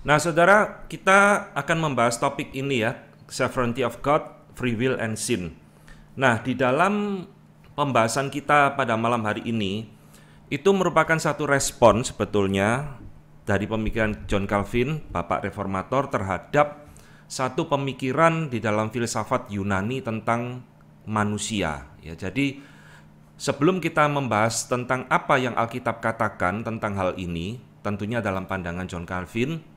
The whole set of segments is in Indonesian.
Nah, saudara, kita akan membahas topik ini ya, Sovereignty of God, Free Will and Sin. Nah, di dalam pembahasan kita pada malam hari ini, itu merupakan satu respon sebetulnya dari pemikiran John Calvin, Bapak Reformator, terhadap satu pemikiran di dalam filsafat Yunani tentang manusia. Ya, jadi sebelum kita membahas tentang apa yang Alkitab katakan tentang hal ini, tentunya dalam pandangan John Calvin,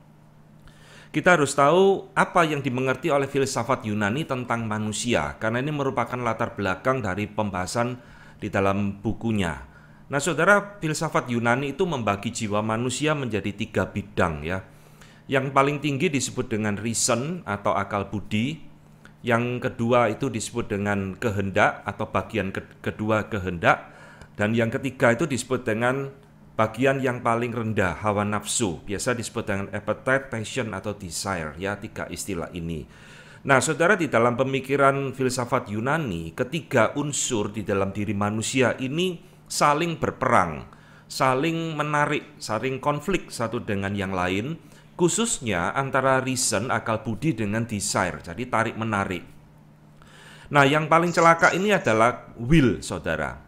kita harus tahu apa yang dimengerti oleh filsafat Yunani tentang manusia, karena ini merupakan latar belakang dari pembahasan di dalam bukunya. Nah, saudara, filsafat Yunani itu membagi jiwa manusia menjadi 3 bidang ya. Yang paling tinggi disebut dengan reason atau akal budi. Yang kedua itu disebut dengan kehendak atau bagian kedua kehendak. Dan yang ketiga itu disebut dengan bagian yang paling rendah, hawa nafsu. Biasa disebut dengan appetite, passion, atau desire. Ya, 3 istilah ini. Nah, saudara, di dalam pemikiran filsafat Yunani, ketiga unsur di dalam diri manusia ini saling berperang, saling menarik, saling konflik satu dengan yang lain, khususnya antara reason, akal budi, dengan desire, jadi tarik-menarik. Nah, yang paling celaka ini adalah will, saudara.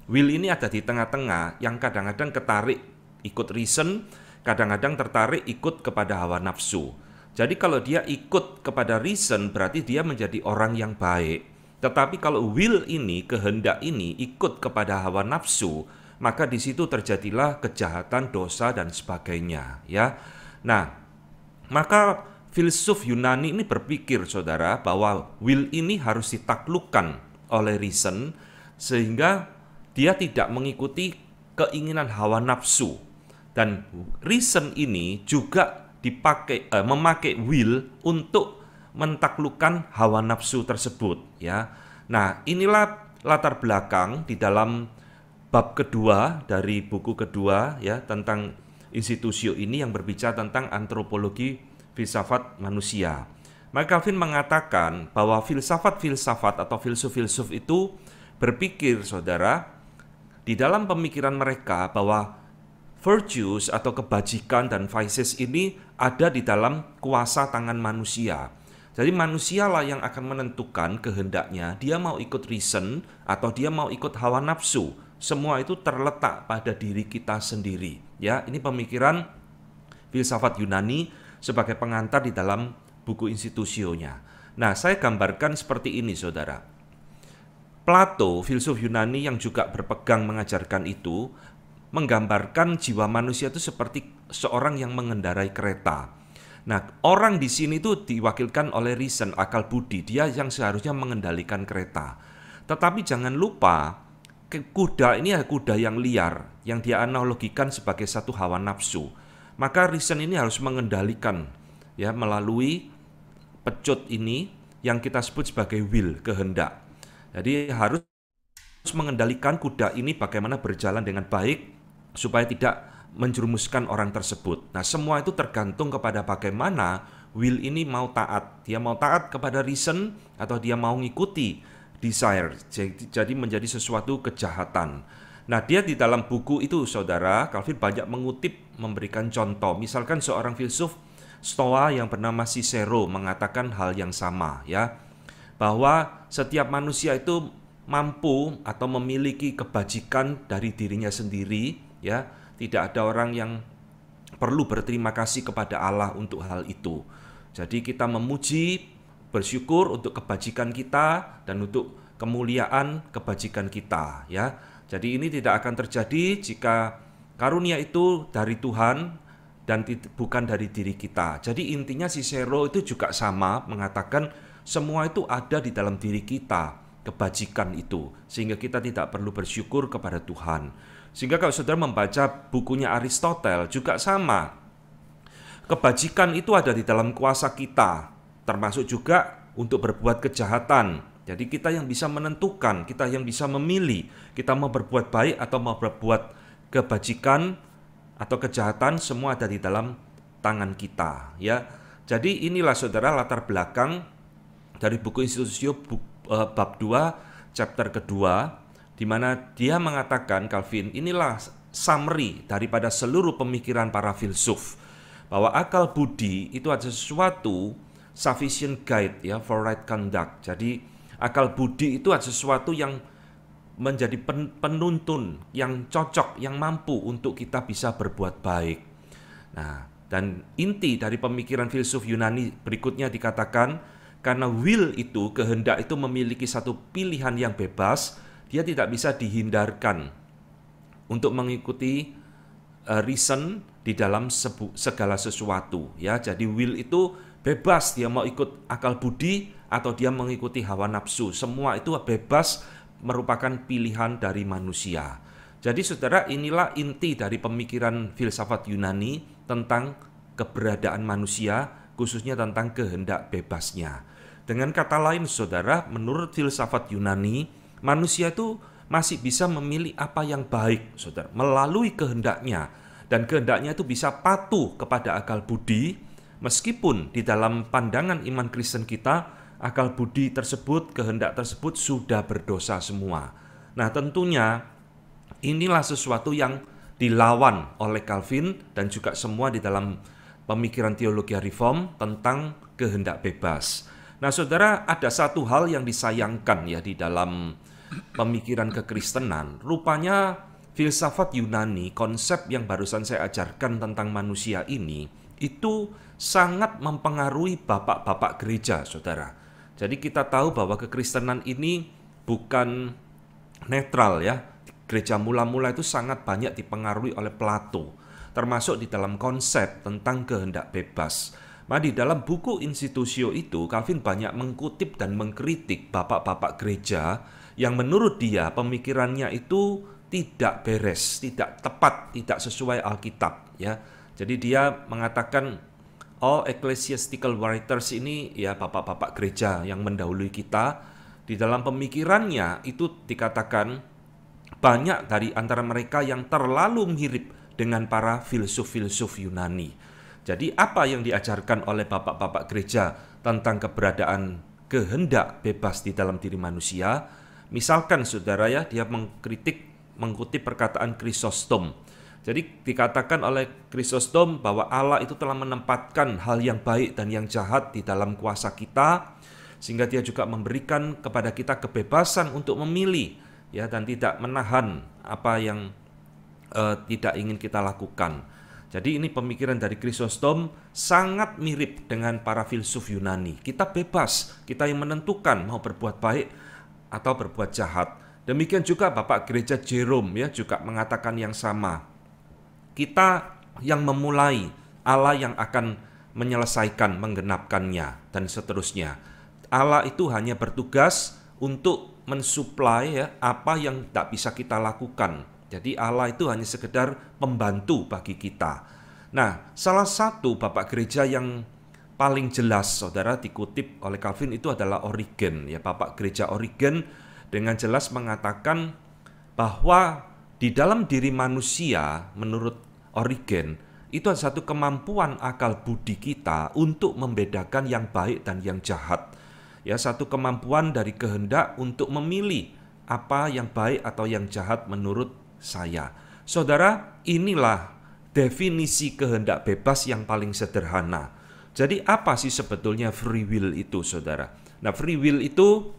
Will ini ada di tengah-tengah, yang kadang-kadang ketarik ikut reason, kadang-kadang tertarik ikut kepada hawa nafsu. Jadi kalau dia ikut kepada reason, berarti dia menjadi orang yang baik. Tetapi kalau will ini, kehendak ini ikut kepada hawa nafsu, maka di situ terjadilah kejahatan, dosa, dan sebagainya. Ya, nah, maka filsuf Yunani ini berpikir, saudara, bahwa will ini harus ditaklukkan oleh reason, sehingga dia tidak mengikuti keinginan hawa nafsu. Dan reason ini juga memakai will untuk mentaklukkan hawa nafsu tersebut ya. Nah, inilah latar belakang di dalam bab kedua dari buku kedua ya tentang institusio ini yang berbicara tentang antropologi filsafat manusia. Maka Calvin mengatakan bahwa filsafat-filsafat atau filsuf-filsuf itu berpikir, saudara, di dalam pemikiran mereka bahwa virtues atau kebajikan dan vices ini ada di dalam kuasa tangan manusia. Jadi manusialah yang akan menentukan kehendaknya, dia mau ikut reason atau dia mau ikut hawa nafsu. Semua itu terletak pada diri kita sendiri. Ya, ini pemikiran filsafat Yunani sebagai pengantar di dalam buku institusionya. Nah, saya gambarkan seperti ini, saudara. Plato, filsuf Yunani yang juga berpegang mengajarkan itu, menggambarkan jiwa manusia itu seperti seorang yang mengendarai kereta. Nah, orang di sini itu diwakilkan oleh reason, akal budi. Dia yang seharusnya mengendalikan kereta. Tetapi jangan lupa, kuda ini adalah kuda yang liar, yang dia analogikan sebagai satu hawa nafsu. Maka reason ini harus mengendalikan ya melalui pecut ini yang kita sebut sebagai will, kehendak. Jadi harus mengendalikan kuda ini bagaimana berjalan dengan baik supaya tidak menjerumuskan orang tersebut. Nah, semua itu tergantung kepada bagaimana will ini mau taat. Dia mau taat kepada reason atau dia mau ngikuti desire. Jadi menjadi sesuatu kejahatan. Nah, dia di dalam buku itu, saudara, Calvin banyak mengutip, memberikan contoh. Misalkan seorang filsuf Stoa yang bernama Cicero mengatakan hal yang sama, ya, bahwa setiap manusia itu mampu atau memiliki kebajikan dari dirinya sendiri, ya. Tidak ada orang yang perlu berterima kasih kepada Allah untuk hal itu. Jadi kita memuji, bersyukur untuk kebajikan kita dan untuk kemuliaan kebajikan kita, ya. Jadi ini tidak akan terjadi jika karunia itu dari Tuhan dan bukan dari diri kita. Jadi intinya Cicero itu juga sama mengatakan semua itu ada di dalam diri kita, kebajikan itu, sehingga kita tidak perlu bersyukur kepada Tuhan. Sehingga kalau saudara membaca bukunya Aristoteles juga sama. Kebajikan itu ada di dalam kuasa kita, termasuk juga untuk berbuat kejahatan. Jadi kita yang bisa menentukan, kita yang bisa memilih, kita mau berbuat baik atau mau berbuat kebajikan atau kejahatan, semua ada di dalam tangan kita, ya. Jadi inilah, saudara, latar belakang dari buku Institutio bab 2 chapter kedua, di mana dia mengatakan, Calvin, inilah summary daripada seluruh pemikiran para filsuf, bahwa akal budi itu ada sesuatu sufficient guide ya for right conduct. Jadi akal budi itu ada sesuatu yang menjadi penuntun, yang cocok, yang mampu untuk kita bisa berbuat baik. Nah, dan inti dari pemikiran filsuf Yunani berikutnya dikatakan, karena will itu, kehendak itu memiliki satu pilihan yang bebas, dia tidak bisa dihindarkan untuk mengikuti reason di dalam segala sesuatu ya. Jadi will itu bebas, dia mau ikut akal budi atau dia mengikuti hawa nafsu, semua itu bebas, merupakan pilihan dari manusia. Jadi saudara, inilah inti dari pemikiran filsafat Yunani tentang keberadaan manusia, khususnya tentang kehendak bebasnya. Dengan kata lain saudara, menurut filsafat Yunani, manusia itu masih bisa memilih apa yang baik, saudara, melalui kehendaknya. Dan kehendaknya itu bisa patuh kepada akal budi, meskipun di dalam pandangan iman Kristen kita, akal budi tersebut, kehendak tersebut sudah berdosa semua. Nah, tentunya inilah sesuatu yang dilawan oleh Calvin dan juga semua di dalam pemikiran teologi reform tentang kehendak bebas. Nah, saudara, ada satu hal yang disayangkan ya di dalam pemikiran kekristenan, rupanya filsafat Yunani, konsep yang barusan saya ajarkan tentang manusia ini, itu sangat mempengaruhi bapak-bapak gereja, saudara. Jadi kita tahu bahwa kekristenan ini bukan netral ya. Gereja mula-mula itu sangat banyak dipengaruhi oleh Plato, termasuk di dalam konsep tentang kehendak bebas. Nah, di dalam buku Institutio itu, Calvin banyak mengkutip dan mengkritik bapak-bapak gereja yang menurut dia pemikirannya itu tidak beres, tidak tepat, tidak sesuai Alkitab ya. Jadi dia mengatakan all ecclesiastical writers ini ya bapak-bapak gereja yang mendahului kita, di dalam pemikirannya itu dikatakan banyak dari antara mereka yang terlalu mirip dengan para filsuf-filsuf Yunani. Jadi apa yang diajarkan oleh bapak-bapak gereja tentang keberadaan kehendak bebas di dalam diri manusia? Misalkan saudara ya, dia mengutip perkataan Chrysostom. Jadi dikatakan oleh Chrysostom bahwa Allah itu telah menempatkan hal yang baik dan yang jahat di dalam kuasa kita, sehingga dia juga memberikan kepada kita kebebasan untuk memilih ya, dan tidak menahan apa yang tidak ingin kita lakukan. Jadi ini pemikiran dari Chrysostom sangat mirip dengan para filsuf Yunani. Kita bebas, kita yang menentukan mau berbuat baik atau berbuat jahat. Demikian juga Bapak Gereja Jerome ya juga mengatakan yang sama. Kita yang memulai, Allah yang akan menyelesaikan, menggenapkannya dan seterusnya. Allah itu hanya bertugas untuk mensuplai ya apa yang tidak bisa kita lakukan. Jadi Allah itu hanya sekedar pembantu bagi kita. Nah, salah satu bapak gereja yang paling jelas saudara dikutip oleh Calvin itu adalah Origen ya. Bapak gereja Origen dengan jelas mengatakan bahwa di dalam diri manusia menurut Origen itu ada satu kemampuan akal budi kita untuk membedakan yang baik dan yang jahat. Ya, satu kemampuan dari kehendak untuk memilih apa yang baik atau yang jahat menurut saya. Saudara, inilah definisi kehendak bebas yang paling sederhana. Jadi apa sih sebetulnya free will itu, saudara? Nah, free will itu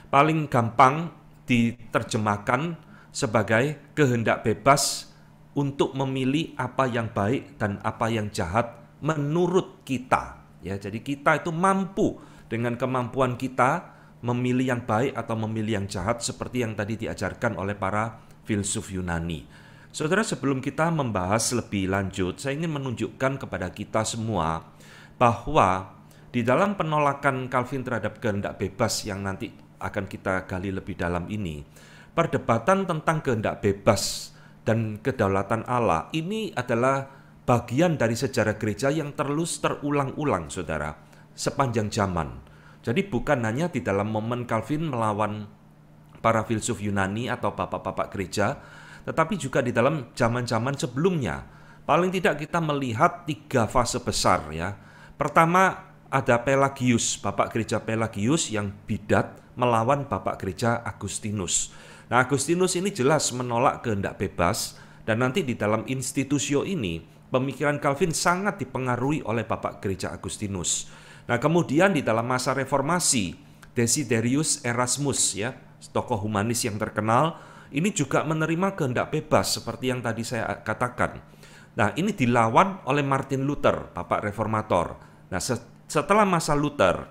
paling gampang diterjemahkan sebagai kehendak bebas untuk memilih apa yang baik dan apa yang jahat menurut kita. Ya, jadi kita itu mampu dengan kemampuan kita memilih yang baik atau memilih yang jahat seperti yang tadi diajarkan oleh para filsuf Yunani. Saudara, sebelum kita membahas lebih lanjut, saya ingin menunjukkan kepada kita semua bahwa di dalam penolakan Calvin terhadap kehendak bebas yang nanti akan kita gali lebih dalam ini, perdebatan tentang kehendak bebas dan kedaulatan Allah ini adalah bagian dari sejarah gereja yang terus terulang-ulang, saudara, sepanjang zaman. Jadi bukan hanya di dalam momen Calvin melawan para filsuf Yunani atau bapak-bapak gereja, tetapi juga di dalam zaman-zaman sebelumnya. Paling tidak kita melihat 3 fase besar ya. Pertama ada Pelagius, bapak gereja Pelagius yang bidat melawan bapak gereja Agustinus. Nah, Agustinus ini jelas menolak kehendak bebas dan nanti di dalam Institutio ini pemikiran Calvin sangat dipengaruhi oleh Bapak Gereja Agustinus. Nah, kemudian di dalam masa reformasi, Desiderius Erasmus, ya, tokoh humanis yang terkenal, ini juga menerima kehendak bebas seperti yang tadi saya katakan. Nah, ini dilawan oleh Martin Luther, Bapak Reformator. Nah, setelah masa Luther,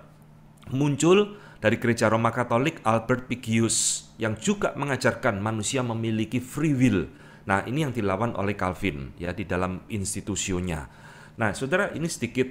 muncul dari Gereja Roma Katolik Albert Pigius yang juga mengajarkan manusia memiliki free will. Nah, ini yang dilawan oleh Calvin ya di dalam institusionya. Nah, Saudara, ini sedikit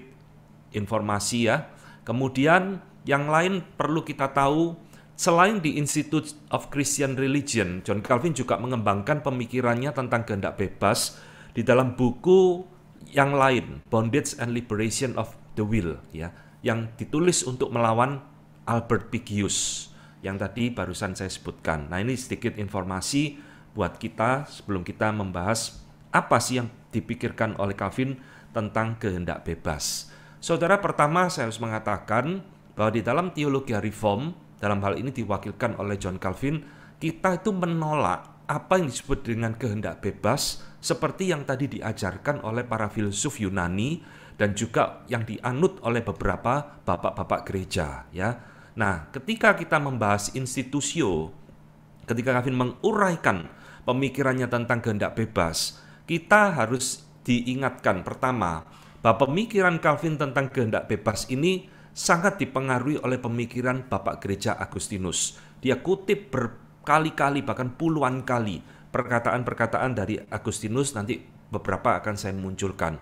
informasi ya. Kemudian yang lain perlu kita tahu, selain di Institute of Christian Religion, John Calvin juga mengembangkan pemikirannya tentang kehendak bebas di dalam buku yang lain, Bondage and Liberation of the Will, ya, yang ditulis untuk melawan Albert Pigius yang tadi barusan saya sebutkan. Nah, ini sedikit informasi buat kita sebelum kita membahas apa sih yang dipikirkan oleh Calvin tentang kehendak bebas. Saudara, pertama saya harus mengatakan bahwa di dalam teologi reform, dalam hal ini diwakilkan oleh John Calvin, kita itu menolak apa yang disebut dengan kehendak bebas seperti yang tadi diajarkan oleh para filsuf Yunani dan juga yang dianut oleh beberapa bapak-bapak gereja, ya. Nah, ketika kita membahas institusio, ketika Calvin menguraikan pemikirannya tentang kehendak bebas, kita harus diingatkan pertama bahwa pemikiran Calvin tentang kehendak bebas ini sangat dipengaruhi oleh pemikiran Bapak Gereja Agustinus. Dia kutip berkali-kali, bahkan puluhan kali perkataan-perkataan dari Agustinus, nanti beberapa akan saya munculkan.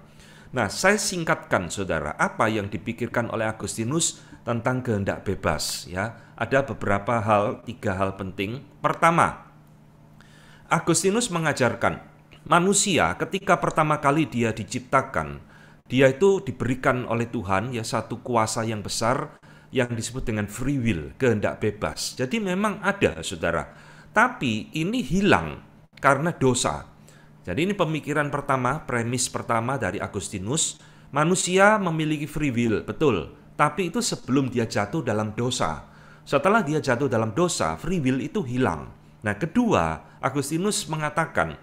Nah, saya singkatkan Saudara, apa yang dipikirkan oleh Agustinus tentang kehendak bebas, ya. Ada beberapa hal, 3 hal penting. Pertama, Agustinus mengajarkan manusia ketika pertama kali dia diciptakan, dia itu diberikan oleh Tuhan ya satu kuasa yang besar yang disebut dengan free will, kehendak bebas. Jadi memang ada Saudara, tapi ini hilang karena dosa. Jadi ini pemikiran pertama, premis pertama dari Agustinus, manusia memiliki free will, betul. Tapi itu sebelum dia jatuh dalam dosa. Setelah dia jatuh dalam dosa, free will itu hilang. Nah, kedua, Agustinus mengatakan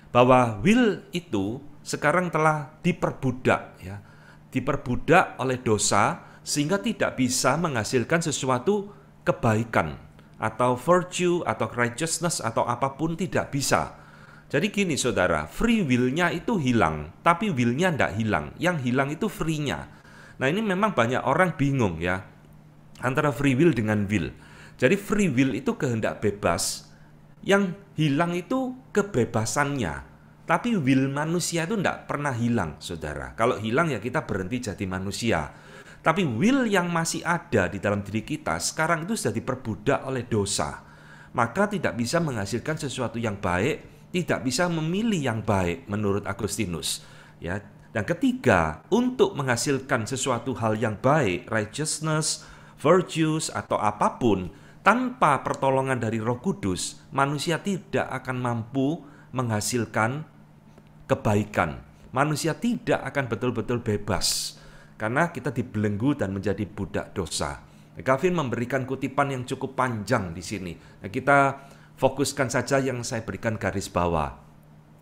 bahwa will itu sekarang telah diperbudak, ya, diperbudak oleh dosa sehingga tidak bisa menghasilkan sesuatu kebaikan atau virtue atau righteousness atau apapun, tidak bisa. Jadi gini Saudara, free will-nya itu hilang, tapi will-nya tidak hilang. Yang hilang itu free-nya. Nah, ini memang banyak orang bingung ya antara free will dengan will. Jadi free will itu kehendak bebas, yang hilang itu kebebasannya. Tapi will manusia itu tidak pernah hilang, Saudara. Kalau hilang ya kita berhenti jadi manusia. Tapi will yang masih ada di dalam diri kita sekarang itu sudah diperbudak oleh dosa. Maka tidak bisa menghasilkan sesuatu yang baik, tidak bisa memilih yang baik menurut Agustinus. Ya. Dan ketiga, untuk menghasilkan sesuatu hal yang baik, righteousness, virtues atau apapun, tanpa pertolongan dari Roh Kudus, manusia tidak akan mampu menghasilkan kebaikan. Manusia tidak akan betul-betul bebas karena kita dibelenggu dan menjadi budak dosa. Calvin memberikan kutipan yang cukup panjang di sini. Nah, kita fokuskan saja yang saya berikan garis bawah.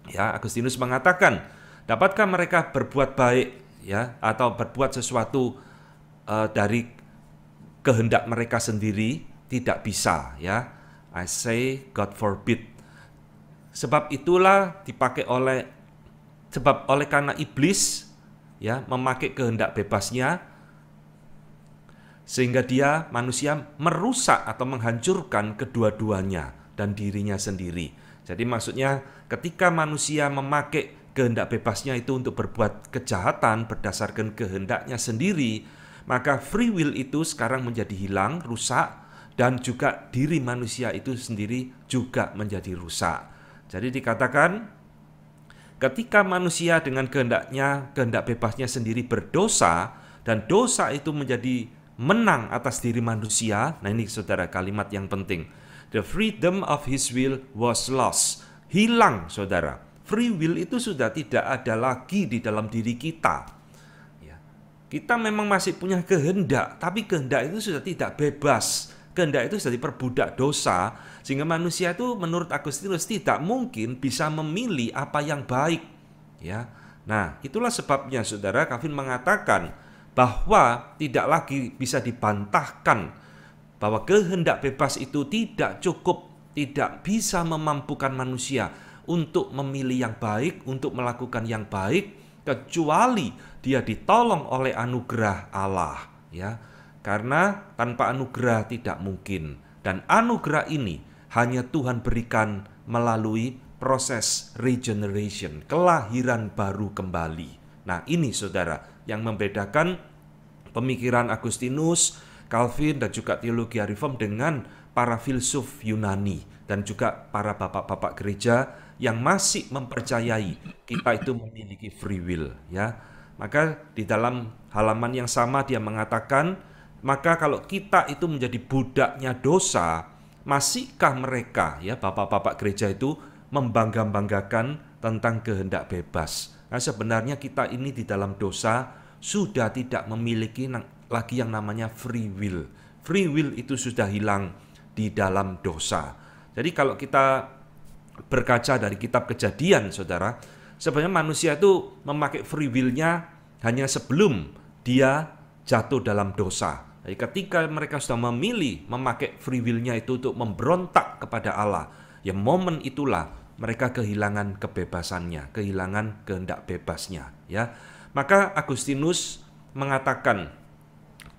Ya, Agustinus mengatakan, dapatkah mereka berbuat baik ya atau berbuat sesuatu dari kehendak mereka sendiri? Tidak bisa, ya. I say God forbid. Sebab itulah dipakai oleh karena iblis ya memakai kehendak bebasnya sehingga dia manusia merusak atau menghancurkan kedua-duanya dan dirinya sendiri. Jadi maksudnya ketika manusia memakai kehendak bebasnya itu untuk berbuat kejahatan berdasarkan kehendaknya sendiri, maka free will itu sekarang menjadi hilang, rusak, dan juga diri manusia itu sendiri juga menjadi rusak. Jadi dikatakan ketika manusia dengan kehendak bebasnya sendiri berdosa, dan dosa itu menjadi menang atas diri manusia. Nah, ini Saudara kalimat yang penting. The freedom of his will was lost. Hilang Saudara. Free will itu sudah tidak ada lagi di dalam diri kita. Ya. Kita memang masih punya kehendak, tapi kehendak itu sudah tidak bebas. Kehendak itu sudah diperbudak dosa, sehingga manusia itu menurut Agustinus tidak mungkin bisa memilih apa yang baik. Ya. Nah, itulah sebabnya saudara, Calvin mengatakan bahwa tidak lagi bisa dibantahkan bahwa kehendak bebas itu tidak cukup, tidak bisa memampukan manusia untuk memilih yang baik, untuk melakukan yang baik, kecuali dia ditolong oleh anugerah Allah, ya. Karena tanpa anugerah tidak mungkin, dan anugerah ini hanya Tuhan berikan melalui proses regeneration, kelahiran baru kembali. Nah, ini saudara yang membedakan pemikiran Agustinus, Calvin, dan juga teologi reform dengan para filsuf Yunani dan juga para bapak-bapak gereja yang masih mempercayai kita itu memiliki free will, ya. Maka di dalam halaman yang sama dia mengatakan, maka kalau kita itu menjadi budaknya dosa, masihkah mereka, ya, bapak-bapak gereja itu membangga-banggakan tentang kehendak bebas? Nah, sebenarnya kita ini di dalam dosa sudah tidak memiliki lagi yang namanya free will. Free will itu sudah hilang di dalam dosa. Jadi kalau kita berkaca dari kitab Kejadian, saudara, sebenarnya manusia itu memakai free will-nya hanya sebelum dia jatuh dalam dosa. Jadi ketika mereka sudah memilih memakai free will-nya itu untuk memberontak kepada Allah, ya momen itulah mereka kehilangan kebebasannya, kehilangan kehendak bebasnya, ya. Maka Agustinus mengatakan,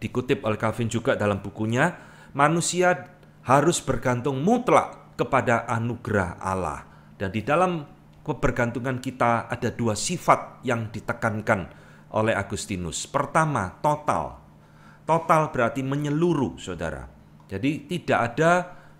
dikutip oleh Calvin juga dalam bukunya, manusia harus bergantung mutlak kepada anugerah Allah. Dan di dalam kebergantungan kita ada dua sifat yang ditekankan oleh Agustinus. Pertama, total. Total berarti menyeluruh, saudara. Jadi tidak ada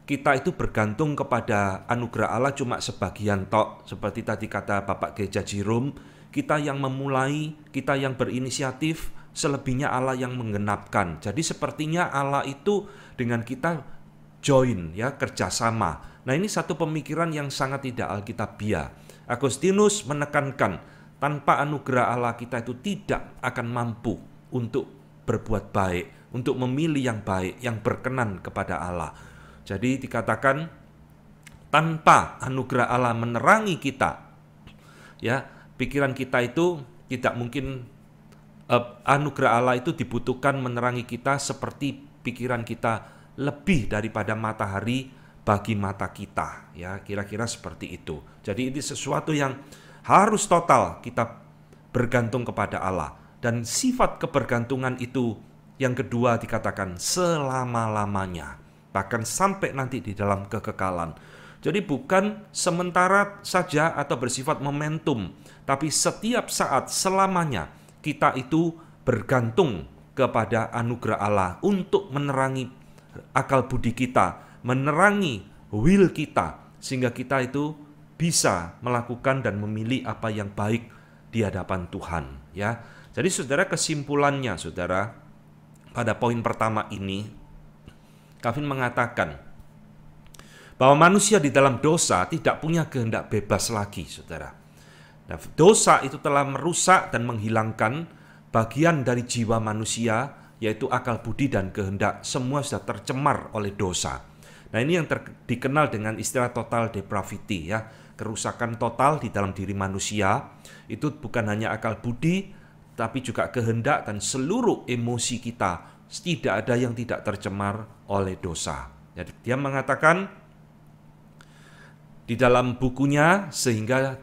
kita itu bergantung kepada anugerah Allah cuma sebagian tok. Seperti tadi kata Bapak Gereja Jerome, kita yang memulai, kita yang berinisiatif, selebihnya Allah yang menggenapkan. Jadi sepertinya Allah itu dengan kita join, ya, kerjasama. Nah, ini satu pemikiran yang sangat tidak alkitabiah. Agustinus menekankan tanpa anugerah Allah kita itu tidak akan mampu untuk berbuat baik, untuk memilih yang baik, yang berkenan kepada Allah. Jadi dikatakan tanpa anugerah Allah menerangi kita, ya, pikiran kita itu tidak mungkin. Anugerah Allah itu dibutuhkan menerangi kita seperti pikiran kita lebih daripada matahari bagi mata kita, ya, kira-kira seperti itu. Jadi ini sesuatu yang harus total kita bergantung kepada Allah. Dan sifat kebergantungan itu yang kedua dikatakan selama-lamanya, bahkan sampai nanti di dalam kekekalan. Jadi bukan sementara saja atau bersifat momentum, tapi setiap saat selamanya kita itu bergantung kepada anugerah Allah untuk menerangi akal budi kita, menerangi will kita, sehingga kita itu bisa melakukan dan memilih apa yang baik di hadapan Tuhan, ya. Jadi saudara, kesimpulannya saudara, pada poin pertama ini Calvin mengatakan bahwa manusia di dalam dosa tidak punya kehendak bebas lagi, saudara. Nah, dosa itu telah merusak dan menghilangkan bagian dari jiwa manusia, yaitu akal budi dan kehendak. Semua sudah tercemar oleh dosa. Nah, ini yang dikenal dengan istilah total depravity, ya. Kerusakan total di dalam diri manusia. Itu bukan hanya akal budi, tapi juga kehendak dan seluruh emosi kita. Tidak ada yang tidak tercemar oleh dosa. Jadi dia mengatakan di dalam bukunya, sehingga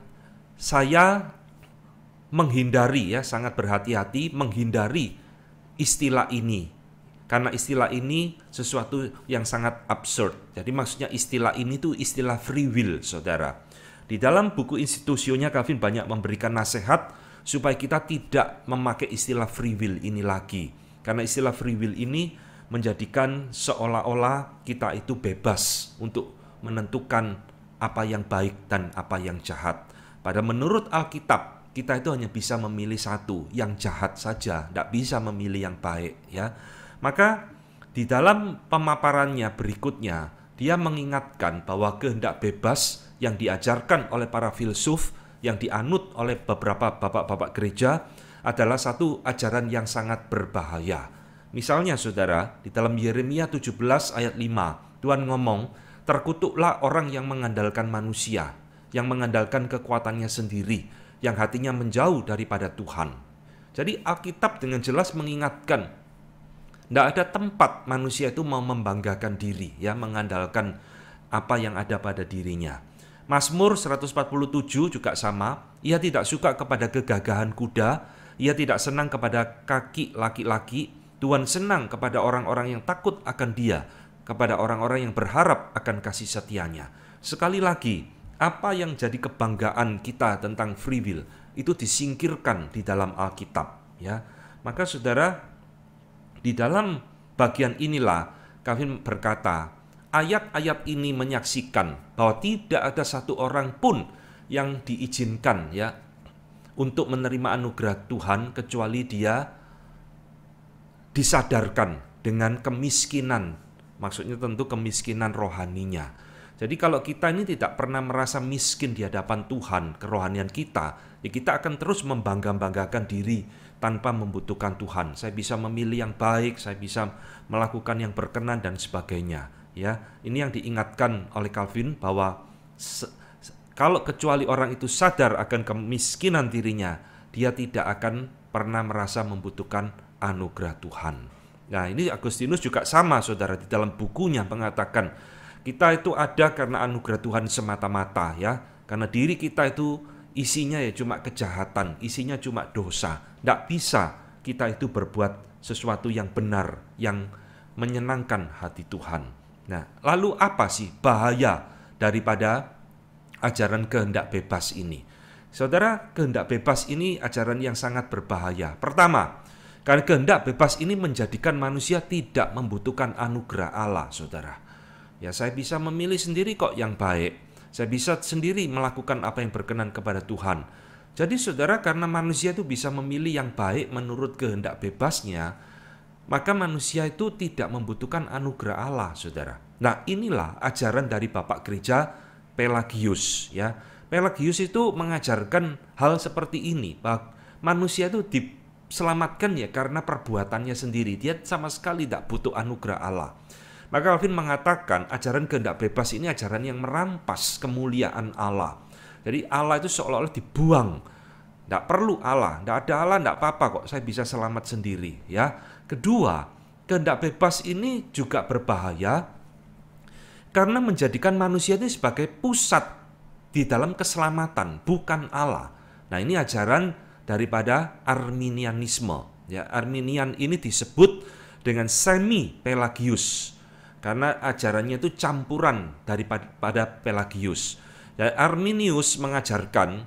saya menghindari, ya, sangat berhati-hati menghindari istilah ini. Karena istilah ini sesuatu yang sangat absurd. Jadi maksudnya istilah ini tuh istilah free will, saudara. Di dalam buku Institusionya Calvin banyak memberikan nasihat supaya kita tidak memakai istilah free will ini lagi. Karena istilah free will ini menjadikan seolah-olah kita itu bebas untuk menentukan apa yang baik dan apa yang jahat. Padahal menurut Alkitab, kita itu hanya bisa memilih satu, yang jahat saja, tidak bisa memilih yang baik, ya. Maka di dalam pemaparannya berikutnya, dia mengingatkan bahwa kehendak bebas yang diajarkan oleh para filsuf, yang dianut oleh beberapa bapak-bapak gereja adalah satu ajaran yang sangat berbahaya. Misalnya saudara, di dalam Yeremia 17 ayat 5, Tuhan ngomong, terkutuklah orang yang mengandalkan manusia, yang mengandalkan kekuatannya sendiri, yang hatinya menjauh daripada Tuhan. Jadi Alkitab dengan jelas mengingatkan, tidak ada tempat manusia itu mau membanggakan diri, ya, mengandalkan apa yang ada pada dirinya. Mazmur 147 juga sama, ia tidak suka kepada kegagahan kuda, ia tidak senang kepada kaki laki-laki, Tuhan senang kepada orang-orang yang takut akan Dia, kepada orang-orang yang berharap akan kasih setianya. Sekali lagi, apa yang jadi kebanggaan kita tentang free will itu disingkirkan di dalam Alkitab, ya. Maka saudara, di dalam bagian inilah Calvin berkata, ayat-ayat ini menyaksikan bahwa tidak ada satu orang pun yang diizinkan, ya, untuk menerima anugerah Tuhan kecuali dia disadarkan dengan kemiskinan. Maksudnya tentu kemiskinan rohaninya. Jadi kalau kita ini tidak pernah merasa miskin di hadapan Tuhan, kerohanian kita, ya kita akan terus membangga-banggakan diri tanpa membutuhkan Tuhan. Saya bisa memilih yang baik, saya bisa melakukan yang berkenan dan sebagainya. Ya, ini yang diingatkan oleh Calvin bahwa kalau kecuali orang itu sadar akan kemiskinan dirinya, dia tidak akan pernah merasa membutuhkan anugerah Tuhan. Nah, ini Agustinus juga sama, saudara, di dalam bukunya mengatakan kita itu ada karena anugerah Tuhan semata-mata, ya. Karena diri kita itu isinya ya cuma kejahatan, isinya cuma dosa. Tidak bisa kita itu berbuat sesuatu yang benar, yang menyenangkan hati Tuhan. Nah, lalu apa sih bahaya daripada ajaran kehendak bebas ini? Saudara, kehendak bebas ini ajaran yang sangat berbahaya. Pertama, karena kehendak bebas ini menjadikan manusia tidak membutuhkan anugerah Allah, saudara. Ya, saya bisa memilih sendiri kok yang baik. Saya bisa sendiri melakukan apa yang berkenan kepada Tuhan. Jadi saudara, karena manusia itu bisa memilih yang baik menurut kehendak bebasnya, maka manusia itu tidak membutuhkan anugerah Allah, saudara. Nah, inilah ajaran dari Bapak Gereja Pelagius, ya. Pelagius itu mengajarkan hal seperti ini, bahwa manusia itu diselamatkan ya karena perbuatannya sendiri. Dia sama sekali tidak butuh anugerah Allah. Maka Calvin mengatakan ajaran kehendak bebas ini ajaran yang merampas kemuliaan Allah. Jadi Allah itu seolah-olah dibuang. Tidak perlu Allah, tidak ada Allah, tidak apa-apa kok, saya bisa selamat sendiri, ya. Kedua, kehendak bebas ini juga berbahaya karena menjadikan manusia ini sebagai pusat di dalam keselamatan, bukan Allah. Nah, ini ajaran daripada Arminianisme. Ya, Arminian ini disebut dengan semi-Pelagius karena ajarannya itu campuran daripada Pelagius. Ya, Arminius mengajarkan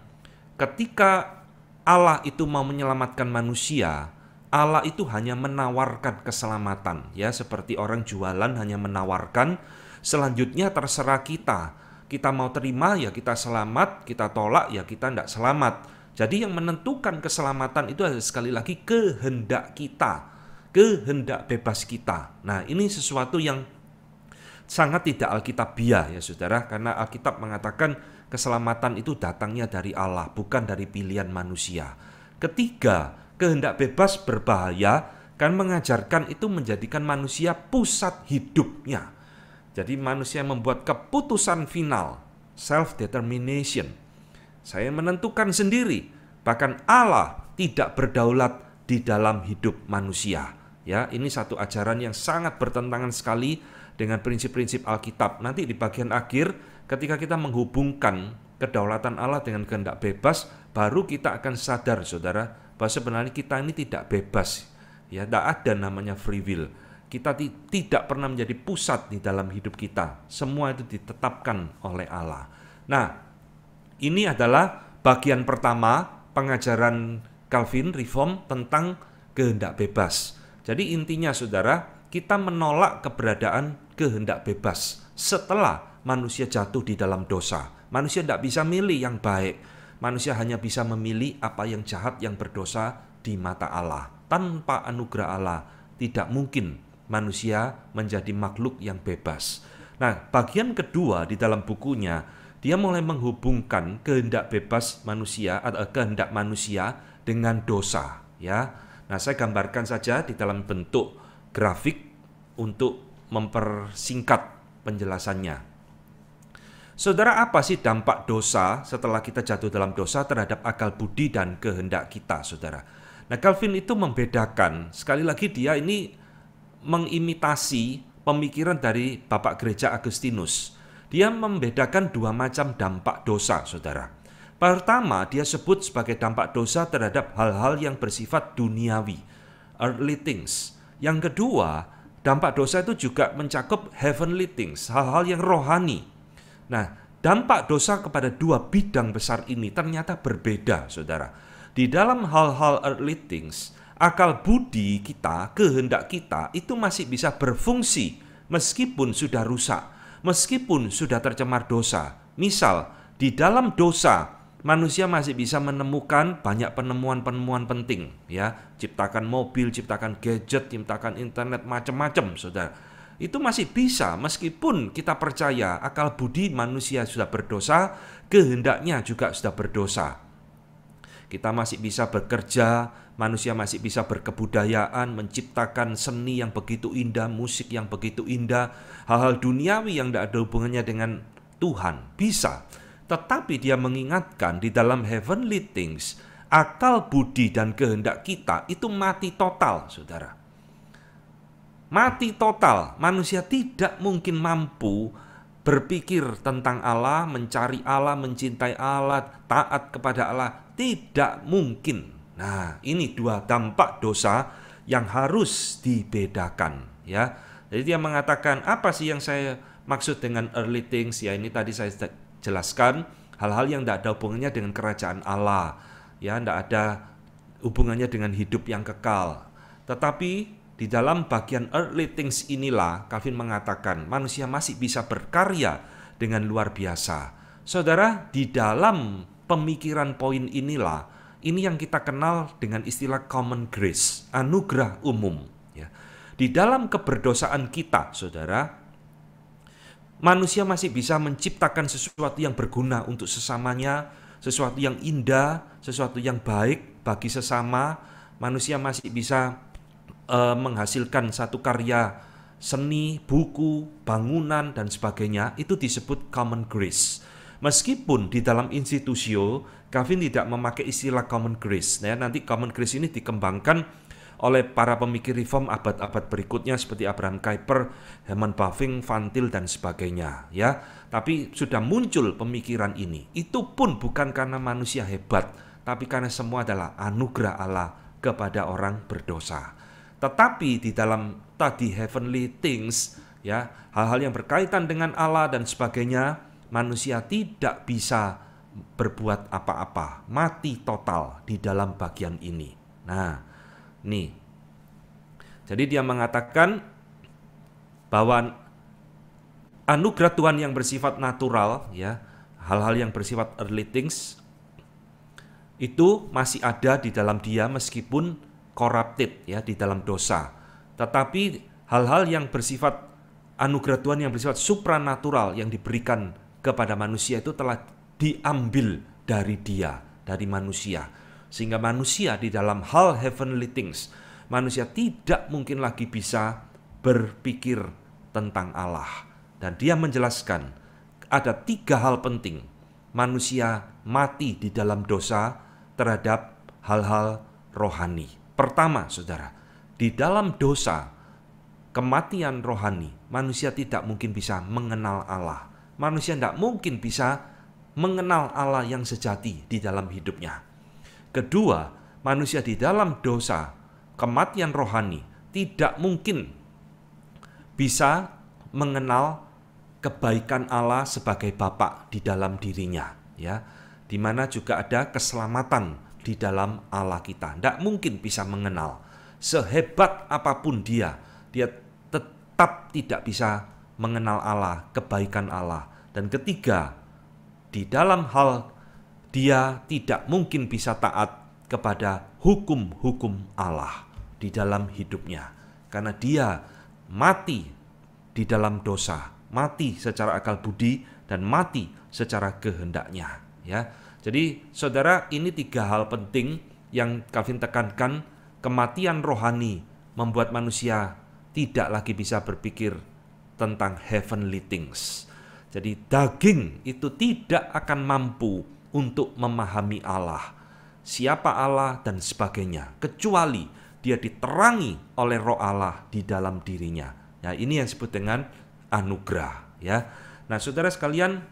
ketika Allah itu mau menyelamatkan manusia, Allah itu hanya menawarkan keselamatan, ya, seperti orang jualan hanya menawarkan, selanjutnya terserah kita. Kita mau terima ya kita selamat, kita tolak ya kita tidak selamat. Jadi yang menentukan keselamatan itu adalah sekali lagi kehendak kita, kehendak bebas kita. Nah, ini sesuatu yang sangat tidak alkitabiah, ya saudara, karena Alkitab mengatakan keselamatan itu datangnya dari Allah, bukan dari pilihan manusia. Ketiga, kehendak bebas berbahaya kan mengajarkan itu menjadikan manusia pusat hidupnya. Jadi manusia membuat keputusan final, self-determination. Saya menentukan sendiri, bahkan Allah tidak berdaulat di dalam hidup manusia. Ya, ini satu ajaran yang sangat bertentangan sekali dengan prinsip-prinsip Alkitab. Nanti di bagian akhir, ketika kita menghubungkan kedaulatan Allah dengan kehendak bebas, baru kita akan sadar, saudara, bahwa sebenarnya kita ini tidak bebas. Ya, tidak ada namanya free will. Kita tidak pernah menjadi pusat di dalam hidup kita. Semua itu ditetapkan oleh Allah. Nah, ini adalah bagian pertama pengajaran Calvin Reform tentang kehendak bebas. Jadi intinya, saudara, kita menolak keberadaan kehendak bebas setelah manusia jatuh di dalam dosa. Manusia tidak bisa milih yang baik. Manusia hanya bisa memilih apa yang jahat, yang berdosa di mata Allah. Tanpa anugerah Allah, tidak mungkin manusia menjadi makhluk yang bebas. Nah, bagian kedua di dalam bukunya, dia mulai menghubungkan kehendak bebas manusia atau kehendak manusia dengan dosa, ya. Nah, saya gambarkan saja di dalam bentuk grafik untuk mempersingkat penjelasannya. Saudara, apa sih dampak dosa setelah kita jatuh dalam dosa terhadap akal budi dan kehendak kita, saudara? Nah, Calvin itu membedakan, sekali lagi dia ini mengimitasi pemikiran dari Bapak Gereja Agustinus. Dia membedakan dua macam dampak dosa, saudara. Pertama, dia sebut sebagai dampak dosa terhadap hal-hal yang bersifat duniawi, earthly things. Yang kedua, dampak dosa itu juga mencakup heavenly things, hal-hal yang rohani. Nah, dampak dosa kepada dua bidang besar ini ternyata berbeda, saudara. Di dalam hal-hal earthly things, akal budi kita, kehendak kita itu masih bisa berfungsi meskipun sudah rusak, meskipun sudah tercemar dosa. Misal, di dalam dosa, manusia masih bisa menemukan banyak penemuan-penemuan penting, ya, ciptakan mobil, ciptakan gadget, ciptakan internet, macam-macam, saudara. Itu masih bisa meskipun kita percaya akal budi manusia sudah berdosa, kehendaknya juga sudah berdosa. Kita masih bisa bekerja, manusia masih bisa berkebudayaan, menciptakan seni yang begitu indah, musik yang begitu indah, hal-hal duniawi yang tidak ada hubungannya dengan Tuhan, bisa. Tetapi dia mengingatkan di dalam heavenly things, akal budi dan kehendak kita itu mati total, saudara. Mati total, manusia tidak mungkin mampu berpikir tentang Allah, mencari Allah, mencintai Allah, taat kepada Allah. Tidak mungkin. Nah, ini dua dampak dosa yang harus dibedakan, ya. Jadi dia mengatakan, apa sih yang saya maksud dengan earthly things? Ya, ini tadi saya jelaskan, hal-hal yang tidak ada hubungannya dengan kerajaan Allah, ya, tidak ada hubungannya dengan hidup yang kekal. Tetapi di dalam bagian earthly things inilah Calvin mengatakan manusia masih bisa berkarya dengan luar biasa. Saudara, di dalam pemikiran poin inilah, ini yang kita kenal dengan istilah common grace, anugerah umum, ya. Di dalam keberdosaan kita, saudara, manusia masih bisa menciptakan sesuatu yang berguna untuk sesamanya, sesuatu yang indah, sesuatu yang baik bagi sesama. Manusia masih bisa menghasilkan satu karya seni, buku, bangunan, dan sebagainya. Itu disebut common grace. Meskipun di dalam institusio, Calvin tidak memakai istilah common grace. Nah, nanti common grace ini dikembangkan oleh para pemikir reform abad-abad berikutnya seperti Abraham Kuyper, Herman Bavinck, Van Til, dan sebagainya, ya. Tapi sudah muncul pemikiran ini. Itu pun bukan karena manusia hebat, tapi karena semua adalah anugerah Allah kepada orang berdosa. Tetapi di dalam tadi heavenly things, ya, hal-hal yang berkaitan dengan Allah dan sebagainya, manusia tidak bisa berbuat apa-apa, mati total di dalam bagian ini. Nah, nih. Jadi dia mengatakan bahwa anugerah Tuhan yang bersifat natural, ya, hal-hal yang bersifat earthly things itu masih ada di dalam dia meskipun corrupted, ya, di dalam dosa. Tetapi hal-hal yang bersifat anugerah Tuhan yang bersifat supranatural yang diberikan kepada manusia itu telah diambil dari dia, dari manusia. Sehingga manusia di dalam hal heavenly things, manusia tidak mungkin lagi bisa berpikir tentang Allah. Dan dia menjelaskan ada 3 hal penting manusia mati di dalam dosa terhadap hal-hal rohani. Pertama, saudara, di dalam dosa, kematian rohani, manusia tidak mungkin bisa mengenal Allah. Manusia tidak mungkin bisa mengenal Allah yang sejati di dalam hidupnya. Kedua, manusia di dalam dosa, kematian rohani, tidak mungkin bisa mengenal kebaikan Allah sebagai Bapa di dalam dirinya, ya, di mana juga ada keselamatan di dalam Allah kita. Tidak mungkin bisa mengenal. Sehebat apapun dia tetap tidak bisa mengenal Allah, kebaikan Allah. Dan ketiga, di dalam hal dia tidak mungkin bisa taat kepada hukum-hukum Allah di dalam hidupnya. Karena dia mati di dalam dosa, mati secara akal budi, dan mati secara kehendaknya, ya. Jadi saudara, ini 3 hal penting yang Calvin tekankan. Kematian rohani membuat manusia tidak lagi bisa berpikir tentang heavenly things. Jadi daging itu tidak akan mampu untuk memahami Allah, siapa Allah dan sebagainya, kecuali dia diterangi oleh Roh Allah di dalam dirinya. Ya, ini yang disebut dengan anugerah, ya. Nah, saudara sekalian,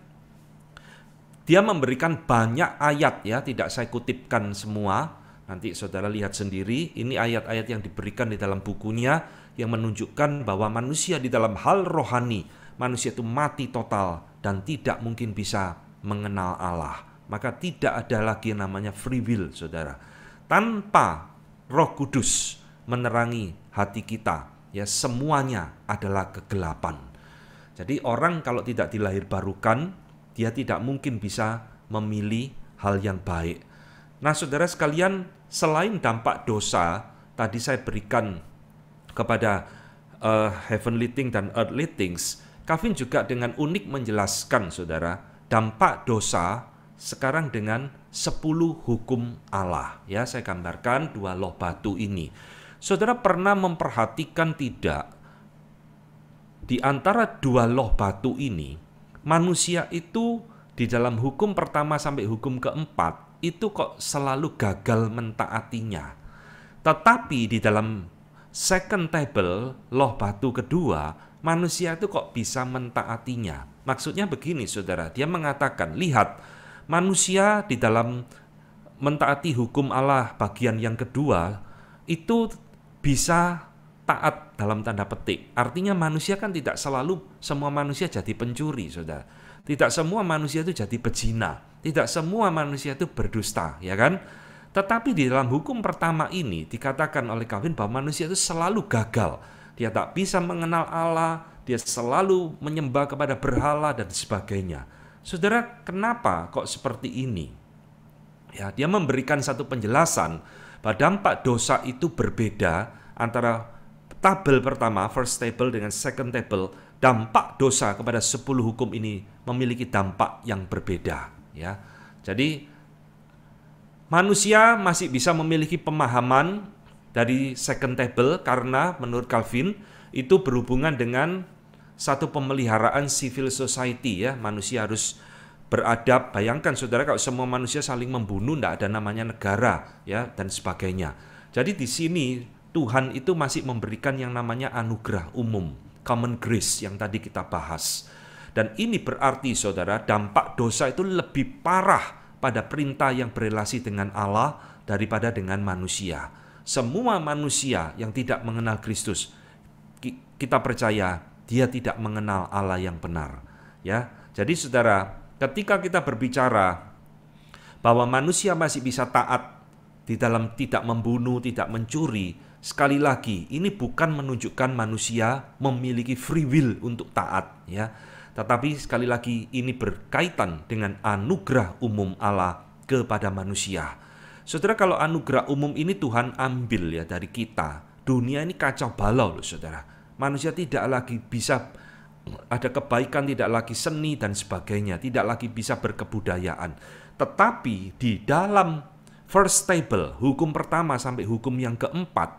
dia memberikan banyak ayat, ya, tidak saya kutipkan semua. Nanti saudara lihat sendiri, ini ayat-ayat yang diberikan di dalam bukunya yang menunjukkan bahwa manusia di dalam hal rohani, manusia itu mati total dan tidak mungkin bisa mengenal Allah. Maka tidak ada lagi yang namanya free will, saudara. Tanpa Roh Kudus menerangi hati kita, ya, semuanya adalah kegelapan. Jadi orang kalau tidak dilahirbarukan, dia tidak mungkin bisa memilih hal yang baik. Nah, saudara sekalian, selain dampak dosa, tadi saya berikan kepada heavenly things dan earthly things, Calvin juga dengan unik menjelaskan, saudara, dampak dosa sekarang dengan 10 hukum Allah. Ya, saya gambarkan 2 loh batu ini. Saudara pernah memperhatikan tidak, di antara 2 loh batu ini, manusia itu di dalam hukum pertama sampai hukum keempat, itu kok selalu gagal mentaatinya. Tetapi di dalam second table, loh batu kedua, manusia itu kok bisa mentaatinya. Maksudnya begini, saudara, dia mengatakan, lihat, manusia di dalam mentaati hukum Allah bagian yang kedua, itu bisa taat dalam tanda petik. Artinya manusia kan tidak selalu semua manusia jadi pencuri, saudara. Tidak semua manusia itu jadi pezina. Tidak semua manusia itu berdusta, ya kan? Tetapi di dalam hukum pertama ini dikatakan oleh Calvin bahwa manusia itu selalu gagal. Dia tak bisa mengenal Allah, dia selalu menyembah kepada berhala dan sebagainya. Saudara, kenapa kok seperti ini? Ya, dia memberikan satu penjelasan bahwa dampak dosa itu berbeda antara tabel pertama, first table, dengan second table. Dampak dosa kepada 10 hukum ini memiliki dampak yang berbeda, ya. Jadi manusia masih bisa memiliki pemahaman dari second table karena menurut Calvin itu berhubungan dengan satu pemeliharaan civil society, ya. Manusia harus beradab. Bayangkan, saudara, kalau semua manusia saling membunuh, tidak ada namanya negara, ya, dan sebagainya. Jadi di sini Tuhan itu masih memberikan yang namanya anugerah umum, common grace yang tadi kita bahas. Dan ini berarti, saudara, dampak dosa itu lebih parah pada perintah yang berelasi dengan Allah daripada dengan manusia. Semua manusia yang tidak mengenal Kristus, kita percaya dia tidak mengenal Allah yang benar, ya. Jadi saudara, ketika kita berbicara bahwa manusia masih bisa taat di dalam tidak membunuh, tidak mencuri, sekali lagi ini bukan menunjukkan manusia memiliki free will untuk taat, ya. Tetapi sekali lagi ini berkaitan dengan anugerah umum Allah kepada manusia. Saudara, kalau anugerah umum ini Tuhan ambil, ya, dari kita, dunia ini kacau balau loh, saudara. Manusia tidak lagi bisa ada kebaikan, tidak lagi seni dan sebagainya, tidak lagi bisa berkebudayaan. Tetapi di dalam first table, hukum pertama sampai hukum yang keempat,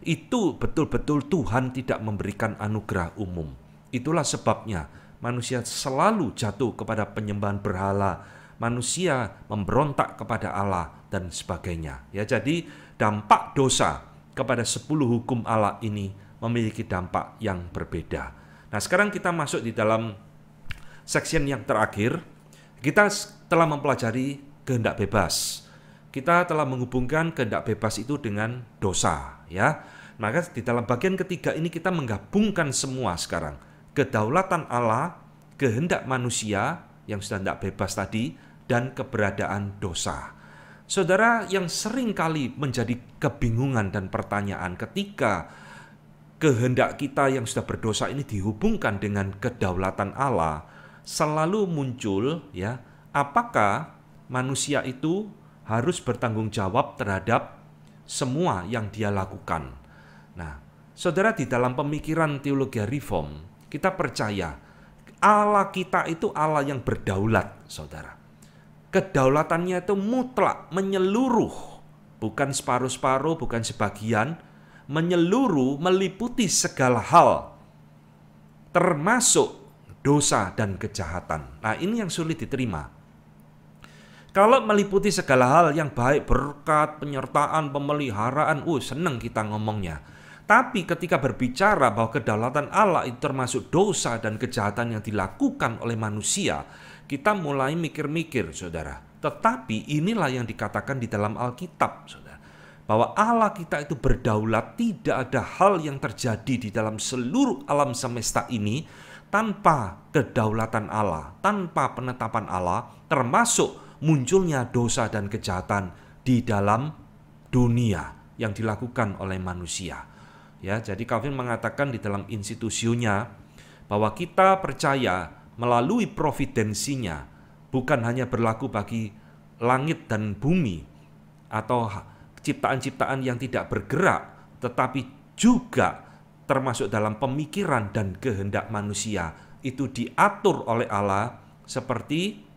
itu betul-betul Tuhan tidak memberikan anugerah umum. Itulah sebabnya manusia selalu jatuh kepada penyembahan berhala, manusia memberontak kepada Allah dan sebagainya. Ya, jadi dampak dosa kepada 10 hukum Allah ini memiliki dampak yang berbeda. Nah, sekarang kita masuk di dalam section yang terakhir. Kita telah mempelajari kehendak bebas. Kita telah menghubungkan kehendak bebas itu dengan dosa, ya. Maka di dalam bagian ketiga ini kita menggabungkan semua sekarang. Kedaulatan Allah, kehendak manusia yang sudah tidak bebas tadi, dan keberadaan dosa. Saudara, yang sering kali menjadi kebingungan dan pertanyaan ketika kehendak kita yang sudah berdosa ini dihubungkan dengan kedaulatan Allah, selalu muncul, ya, apakah manusia itu harus bertanggung jawab terhadap semua yang dia lakukan. Nah, saudara, di dalam pemikiran teologi reform, kita percaya Allah kita itu Allah yang berdaulat, saudara. Kedaulatannya itu mutlak, menyeluruh, bukan separuh-separuh, bukan sebagian, menyeluruh, meliputi segala hal, termasuk dosa dan kejahatan. Nah, ini yang sulit diterima. Kalau meliputi segala hal yang baik, berkat, penyertaan, pemeliharaan, senang kita ngomongnya. Tapi ketika berbicara bahwa kedaulatan Allah itu termasuk dosa dan kejahatan yang dilakukan oleh manusia, kita mulai mikir-mikir, saudara. Tetapi inilah yang dikatakan di dalam Alkitab, saudara. Bahwa Allah kita itu berdaulat, tidak ada hal yang terjadi di dalam seluruh alam semesta ini tanpa kedaulatan Allah, tanpa penetapan Allah, termasuk munculnya dosa dan kejahatan di dalam dunia yang dilakukan oleh manusia. Ya, jadi Calvin mengatakan di dalam institusinya bahwa kita percaya melalui providensinya bukan hanya berlaku bagi langit dan bumi atau ciptaan-ciptaan yang tidak bergerak, tetapi juga termasuk dalam pemikiran dan kehendak manusia itu diatur oleh Allah seperti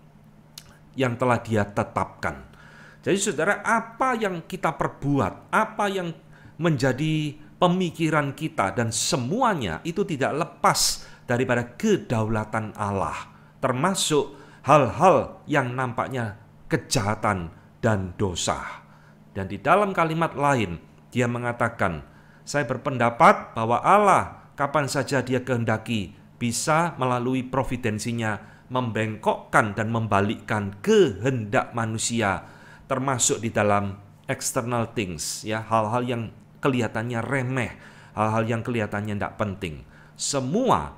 yang telah Dia tetapkan. Jadi saudara, apa yang kita perbuat, apa yang menjadi pemikiran kita dan semuanya itu tidak lepas daripada kedaulatan Allah, termasuk hal-hal yang nampaknya kejahatan dan dosa. Dan di dalam kalimat lain Dia mengatakan, saya berpendapat bahwa Allah kapan saja Dia kehendaki bisa melalui providensinya membengkokkan dan membalikkan kehendak manusia, termasuk di dalam external things, ya, hal-hal yang kelihatannya remeh, hal-hal yang kelihatannya tidak penting. Semua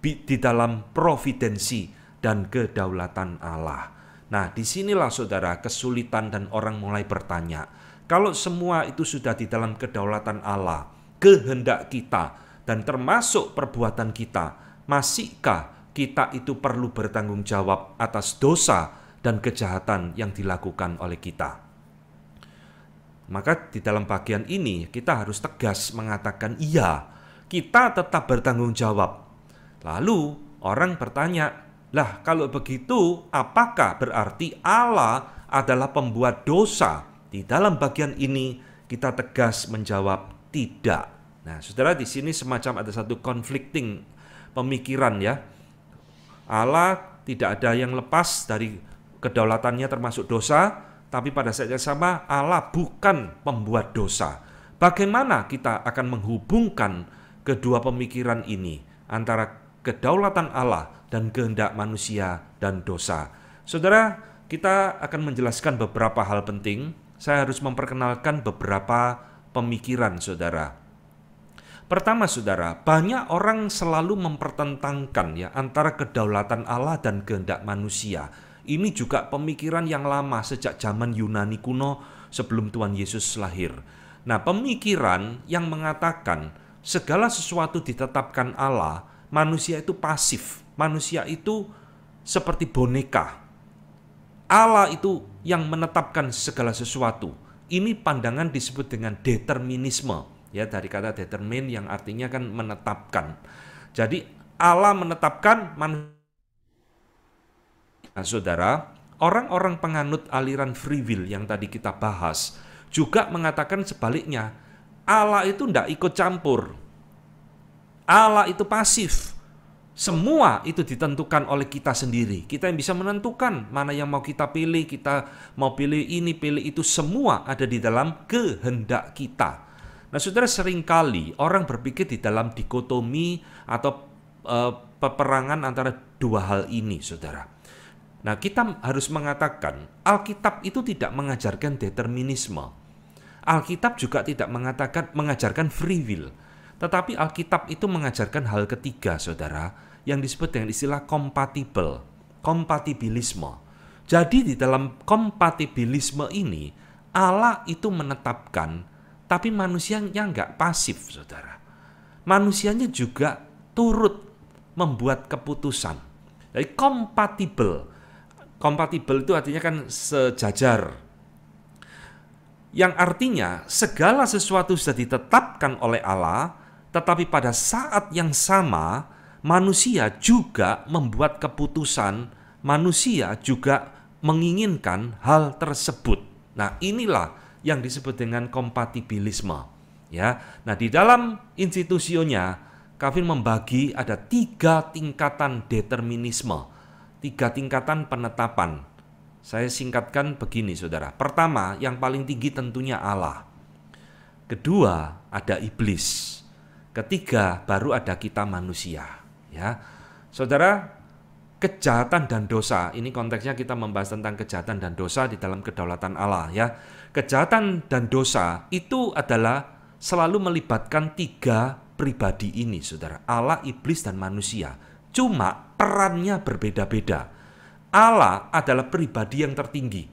di dalam providensi dan kedaulatan Allah. Nah, disinilah saudara kesulitan dan orang mulai bertanya, kalau semua itu sudah di dalam kedaulatan Allah, kehendak kita, dan termasuk perbuatan kita, masihkah kita itu perlu bertanggung jawab atas dosa dan kejahatan yang dilakukan oleh kita? Maka di dalam bagian ini kita harus tegas mengatakan iya, kita tetap bertanggung jawab. Lalu orang bertanya, lah kalau begitu apakah berarti Allah adalah pembuat dosa? Di dalam bagian ini kita tegas menjawab tidak. Nah, saudara, di sini semacam ada satu conflicting pemikiran, ya. Allah tidak ada yang lepas dari kedaulatannya termasuk dosa, tapi pada saat yang sama Allah bukan pembuat dosa. Bagaimana kita akan menghubungkan kedua pemikiran ini antara kedaulatan Allah dan kehendak manusia dan dosa? Saudara, kita akan menjelaskan beberapa hal penting. Saya harus memperkenalkan beberapa pemikiran, saudara. Pertama, saudara, banyak orang selalu mempertentangkan, ya, antara kedaulatan Allah dan kehendak manusia. Ini juga pemikiran yang lama sejak zaman Yunani kuno sebelum Tuhan Yesus lahir. Nah, pemikiran yang mengatakan segala sesuatu ditetapkan Allah, manusia itu pasif, manusia itu seperti boneka. Allah itu yang menetapkan segala sesuatu. Ini pandangan disebut dengan determinisme. Ya, dari kata determine yang artinya kan menetapkan. Jadi Allah menetapkan manusia. Nah, saudara, orang-orang penganut aliran free will yang tadi kita bahas juga mengatakan sebaliknya. Allah itu tidak ikut campur. Allah itu pasif. Semua itu ditentukan oleh kita sendiri. Kita yang bisa menentukan mana yang mau kita pilih. Kita mau pilih ini, pilih itu. Semua ada di dalam kehendak kita. Nah, saudara, seringkali orang berpikir di dalam dikotomi atau peperangan antara dua hal ini, saudara. Nah, kita harus mengatakan Alkitab itu tidak mengajarkan determinisme. Alkitab juga tidak mengajarkan free will. Tetapi Alkitab itu mengajarkan hal ketiga, saudara, yang disebut dengan istilah kompatibilisme. Jadi di dalam kompatibilisme ini Allah itu menetapkan, tapi manusianya nggak pasif, saudara. Manusianya juga turut membuat keputusan. Jadi kompatibel. Kompatibel itu artinya kan sejajar. Yang artinya segala sesuatu sudah ditetapkan oleh Allah, tetapi pada saat yang sama manusia juga membuat keputusan, manusia juga menginginkan hal tersebut. Nah, inilah yang disebut dengan kompatibilisme, ya. Nah, di dalam institusionya Calvin membagi ada 3 tingkatan determinisme, 3 tingkatan penetapan. Saya singkatkan begini, saudara. Pertama, yang paling tinggi tentunya Allah. Kedua, ada iblis. Ketiga, baru ada kita manusia. Ya, saudara, kejahatan dan dosa. Ini konteksnya kita membahas tentang kejahatan dan dosa di dalam kedaulatan Allah. Ya, kejahatan dan dosa itu adalah selalu melibatkan 3 pribadi ini, saudara. Allah, iblis, dan manusia. Cuma perannya berbeda-beda. Allah adalah pribadi yang tertinggi,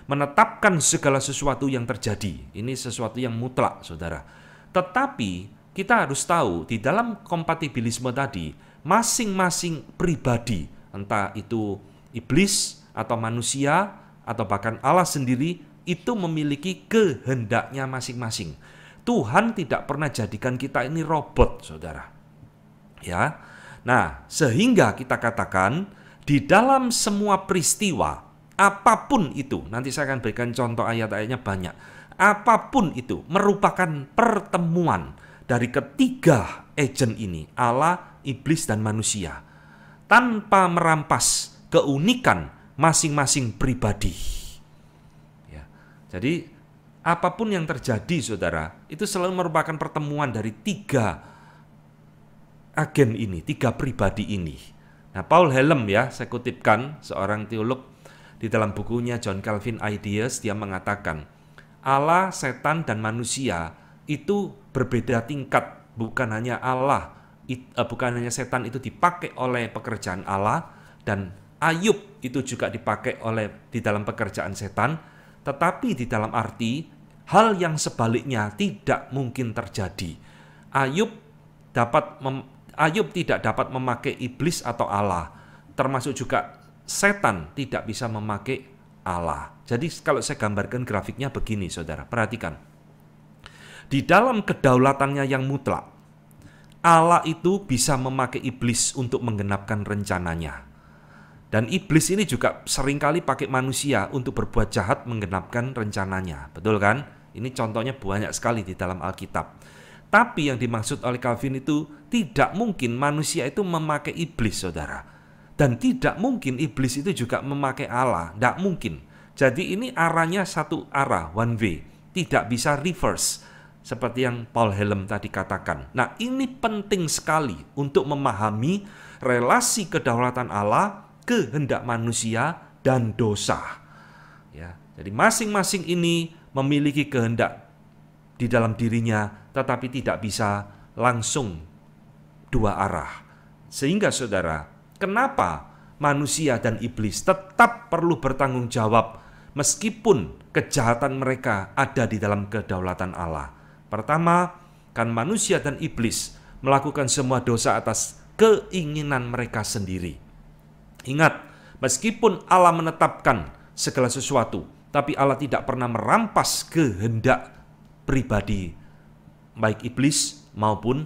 menetapkan segala sesuatu yang terjadi. Ini sesuatu yang mutlak, saudara. Tetapi kita harus tahu di dalam kompatibilisme tadi, masing-masing pribadi, entah itu iblis atau manusia atau bahkan Allah sendiri, itu memiliki kehendaknya masing-masing. Tuhan tidak pernah jadikan kita ini robot, saudara. Ya, nah sehingga kita katakan di dalam semua peristiwa, apapun itu, nanti saya akan berikan contoh ayat-ayatnya banyak. Apapun itu merupakan pertemuan dari ketiga agen ini, Allah, iblis, dan manusia, tanpa merampas keunikan masing-masing pribadi. Ya, jadi apapun yang terjadi, saudara, itu selalu merupakan pertemuan dari 3 agen ini, 3 pribadi ini. Nah, Paul Helm, ya, saya kutipkan seorang teolog di dalam bukunya John Calvin Ideas, dia mengatakan Allah, setan, dan manusia itu berbeda tingkat. Bukan hanya Allah, bukan hanya setan itu dipakai oleh pekerjaan Allah, dan Ayub itu juga dipakai oleh di dalam pekerjaan setan, tetapi di dalam arti hal yang sebaliknya tidak mungkin terjadi. Ayub tidak dapat memakai iblis atau Allah, termasuk juga setan tidak bisa memakai Allah. Jadi kalau saya gambarkan grafiknya begini, saudara, perhatikan. Di dalam kedaulatannya yang mutlak, Allah itu bisa memakai iblis untuk menggenapkan rencananya. Dan iblis ini juga seringkali pakai manusia untuk berbuat jahat menggenapkan rencananya. Betul kan? Ini contohnya banyak sekali di dalam Alkitab. Tapi yang dimaksud oleh Calvin itu tidak mungkin manusia itu memakai iblis, saudara. Dan tidak mungkin iblis itu juga memakai Allah. Tidak mungkin. Jadi ini arahnya satu arah, one way. Tidak bisa reverse. Seperti yang Paul Helm tadi katakan. Nah, ini penting sekali untuk memahami relasi kedaulatan Allah, kehendak manusia, dan dosa. Ya, jadi masing-masing ini memiliki kehendak di dalam dirinya, tetapi tidak bisa langsung 2 arah. Sehingga, saudara, kenapa manusia dan iblis tetap perlu bertanggung jawab meskipun kejahatan mereka ada di dalam kedaulatan Allah? Pertama, kan manusia dan iblis melakukan semua dosa atas keinginan mereka sendiri. Ingat, meskipun Allah menetapkan segala sesuatu, tapi Allah tidak pernah merampas kehendak pribadi, baik iblis maupun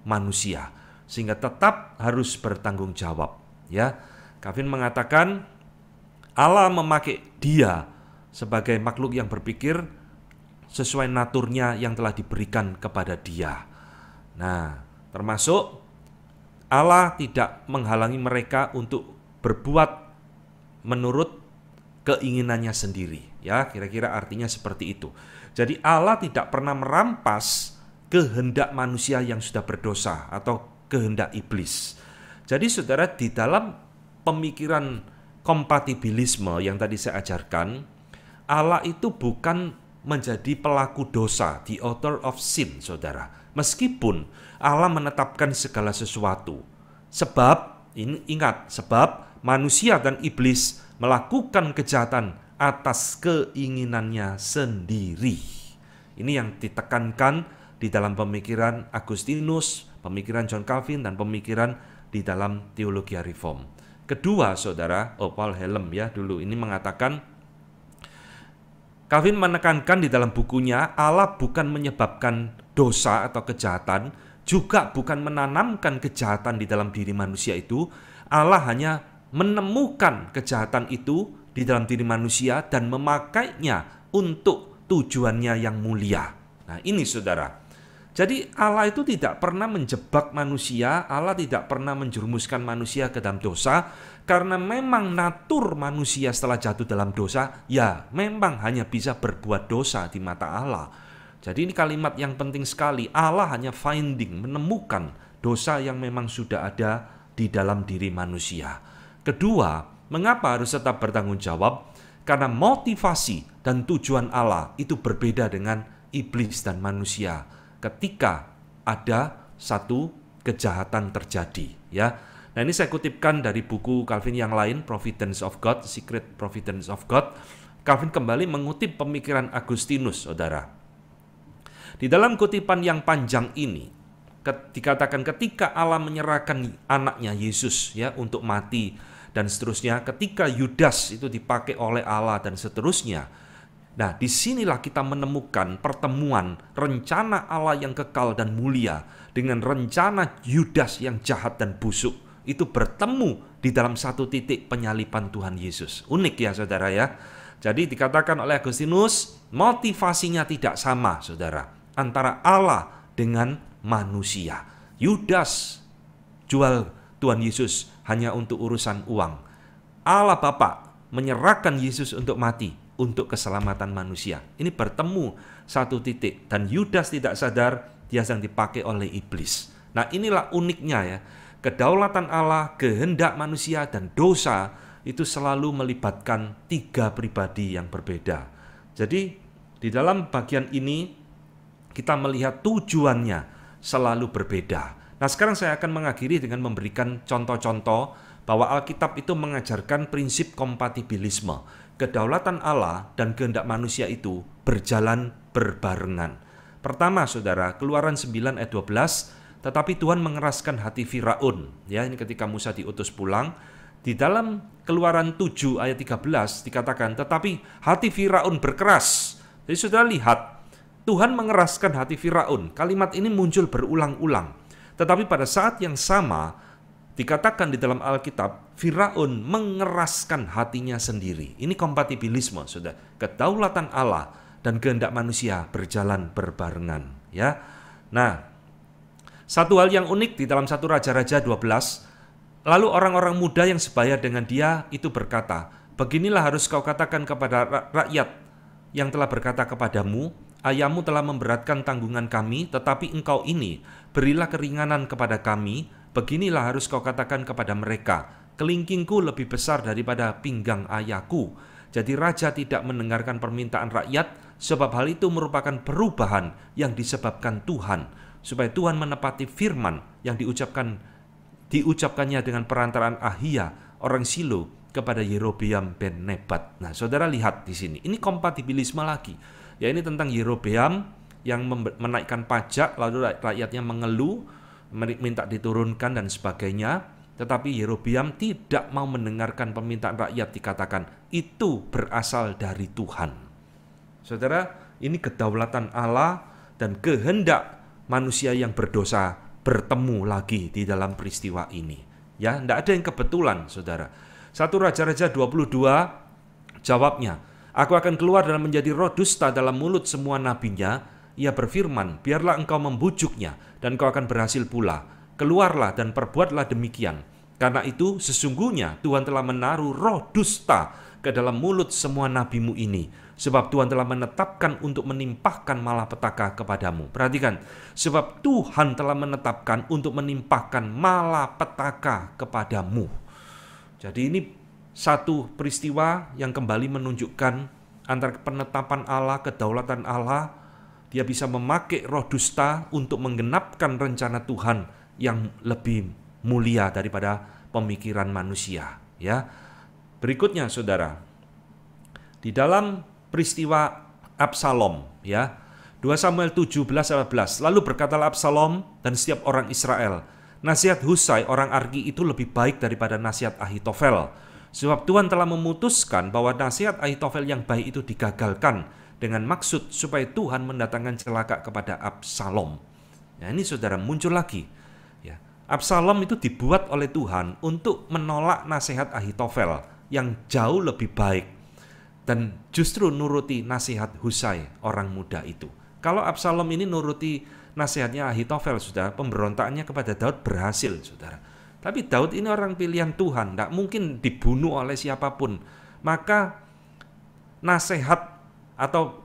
manusia, sehingga tetap harus bertanggung jawab. Ya, Calvin mengatakan Allah memakai dia sebagai makhluk yang berpikir sesuai naturnya yang telah diberikan kepada dia. Nah, termasuk Allah tidak menghalangi mereka untuk berbuat menurut keinginannya sendiri. Ya, kira-kira artinya seperti itu. Jadi Allah tidak pernah merampas kehendak manusia yang sudah berdosa atau kehendak iblis. Jadi saudara, di dalam pemikiran kompatibilisme yang tadi saya ajarkan, Allah itu bukan menjadi pelaku dosa, the author of sin, saudara. Meskipun Allah menetapkan segala sesuatu. Sebab, ini ingat, sebab manusia dan iblis melakukan kejahatan atas keinginannya sendiri. Ini yang ditekankan di dalam pemikiran Agustinus, pemikiran John Calvin, dan pemikiran di dalam teologi reform. Kedua, saudara, Paul Helm ya dulu ini mengatakan, Calvin menekankan di dalam bukunya, Allah bukan menyebabkan dosa atau kejahatan, juga bukan menanamkan kejahatan di dalam diri manusia itu. Allah hanya menemukan kejahatan itu di dalam diri manusia dan memakainya untuk tujuannya yang mulia. Nah, ini saudara. Jadi Allah itu tidak pernah menjebak manusia, Allah tidak pernah menjerumuskan manusia ke dalam dosa, karena memang natur manusia setelah jatuh dalam dosa, ya memang hanya bisa berbuat dosa di mata Allah. Jadi ini kalimat yang penting sekali, Allah hanya menemukan dosa yang memang sudah ada di dalam diri manusia. Kedua, mengapa harus tetap bertanggung jawab? Karena motivasi dan tujuan Allah itu berbeda dengan iblis dan manusia ketika ada satu kejahatan terjadi, ya. Nah, ini saya kutipkan dari buku Calvin yang lain, Providence of God, Secret Providence of God. Calvin kembali mengutip pemikiran Agustinus, saudara. Di dalam kutipan yang panjang ini dikatakan ketika Allah menyerahkan anaknya Yesus, ya, untuk mati dan seterusnya, ketika Yudas itu dipakai oleh Allah dan seterusnya. Nah, disinilah kita menemukan pertemuan rencana Allah yang kekal dan mulia dengan rencana Yudas yang jahat dan busuk. Itu bertemu di dalam satu titik penyaliban Tuhan Yesus. Unik ya, saudara ya. Jadi dikatakan oleh Agustinus, motivasinya tidak sama, saudara, antara Allah dengan manusia. Yudas jual Tuhan Yesus hanya untuk urusan uang. Allah Bapa menyerahkan Yesus untuk mati untuk keselamatan manusia. Ini bertemu satu titik dan Yudas tidak sadar dia sedang dipakai oleh iblis. Nah, inilah uniknya ya. Kedaulatan Allah, kehendak manusia dan dosa itu selalu melibatkan tiga pribadi yang berbeda. Jadi di dalam bagian ini kita melihat tujuannya selalu berbeda. Nah, sekarang saya akan mengakhiri dengan memberikan contoh-contoh bahwa Alkitab itu mengajarkan prinsip kompatibilisme. Kedaulatan Allah dan kehendak manusia itu berjalan berbarengan. Pertama, saudara, Keluaran 9 ayat 12, tetapi Tuhan mengeraskan hati Firaun. Ya, ini ketika Musa diutus pulang. Di dalam Keluaran 7 ayat 13 dikatakan, tetapi hati Firaun berkeras. Jadi saudara lihat, Tuhan mengeraskan hati Firaun. Kalimat ini muncul berulang-ulang. Tetapi pada saat yang sama, dikatakan di dalam Alkitab, Firaun mengeraskan hatinya sendiri. Ini kompatibilisme, saudara. Kedaulatan Allah dan kehendak manusia berjalan berbarengan. Ya, nah, satu hal yang unik di dalam 1 Raja-Raja 12, lalu orang-orang muda yang sebaya dengan dia itu berkata, beginilah harus kau katakan kepada rakyat yang telah berkata kepadamu, ayahmu telah memberatkan tanggungan kami, tetapi engkau ini berilah keringanan kepada kami. Beginilah harus kau katakan kepada mereka, kelingkingku lebih besar daripada pinggang ayahku. Jadi raja tidak mendengarkan permintaan rakyat, sebab hal itu merupakan perubahan yang disebabkan Tuhan, supaya Tuhan menepati firman yang diucapkannya dengan perantaraan Ahia, orang Silo, kepada Yerobeam ben Nebat. Nah, saudara lihat di sini, ini kompatibilisme lagi. Ya, ini tentang Yerobeam yang menaikkan pajak, lalu rakyatnya mengeluh, minta diturunkan dan sebagainya, tetapi Yerobeam tidak mau mendengarkan permintaan rakyat. Dikatakan itu berasal dari Tuhan. Saudara, ini kedaulatan Allah dan kehendak manusia yang berdosa bertemu lagi di dalam peristiwa ini. Ya, tidak ada yang kebetulan, saudara. 1 Raja-Raja 22 jawabnya, aku akan keluar dan menjadi roh dusta dalam mulut semua nabinya. Ia berfirman, biarlah engkau membujuknya, dan kau akan berhasil pula. Keluarlah dan perbuatlah demikian. Karena itu sesungguhnya Tuhan telah menaruh roh dusta ke dalam mulut semua nabimu ini. Sebab Tuhan telah menetapkan untuk menimpahkan malapetaka kepadamu. Perhatikan, sebab Tuhan telah menetapkan untuk menimpahkan malapetaka kepadamu. Jadi ini satu peristiwa yang kembali menunjukkan antara penetapan Allah, kedaulatan Allah. Dia bisa memakai roh dusta untuk menggenapkan rencana Tuhan yang lebih mulia daripada pemikiran manusia. Ya, berikutnya, saudara, di dalam peristiwa Absalom, ya, 2 Samuel 17:18, lalu berkatalah Absalom dan setiap orang Israel, nasihat Husai orang Arki itu lebih baik daripada nasihat Ahitofel, sebab Tuhan telah memutuskan bahwa nasihat Ahitofel yang baik itu digagalkan dengan maksud supaya Tuhan mendatangkan celaka kepada Absalom. Nah, ini saudara muncul lagi. Ya, Absalom itu dibuat oleh Tuhan untuk menolak nasihat Ahitofel yang jauh lebih baik dan justru nuruti nasihat Husai orang muda itu. Kalau Absalom ini nuruti nasihatnya Ahitofel, saudara. Pemberontakannya kepada Daud berhasil, saudara. Tapi Daud ini orang pilihan Tuhan, tidak mungkin dibunuh oleh siapapun. Maka nasihat atau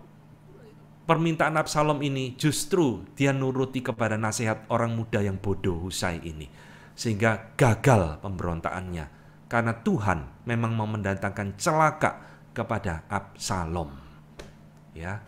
permintaan Absalom ini justru dia nuruti kepada nasihat orang muda yang bodoh Husai ini. Sehingga gagal pemberontakannya. Karena Tuhan memang mau mendatangkan celaka kepada Absalom. Ya.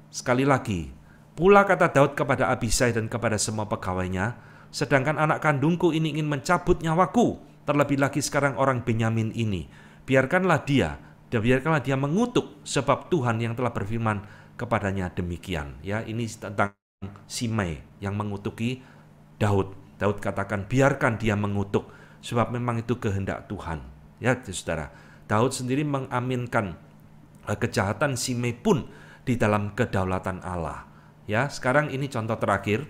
Sekali lagi, pula kata Daud kepada Abisai dan kepada semua pegawainya, sedangkan anak kandungku ini ingin mencabut nyawaku, terlebih lagi sekarang orang Benyamin ini. Biarkanlah dia mengutuk, sebab Tuhan yang telah berfirman kepadanya demikian. Ya, ini tentang Simei yang mengutuki Daud. Daud katakan biarkan dia mengutuk, sebab memang itu kehendak Tuhan. Ya, saudara. Daud sendiri mengaminkan kejahatan Simei pun di dalam kedaulatan Allah. Ya, sekarang ini contoh terakhir.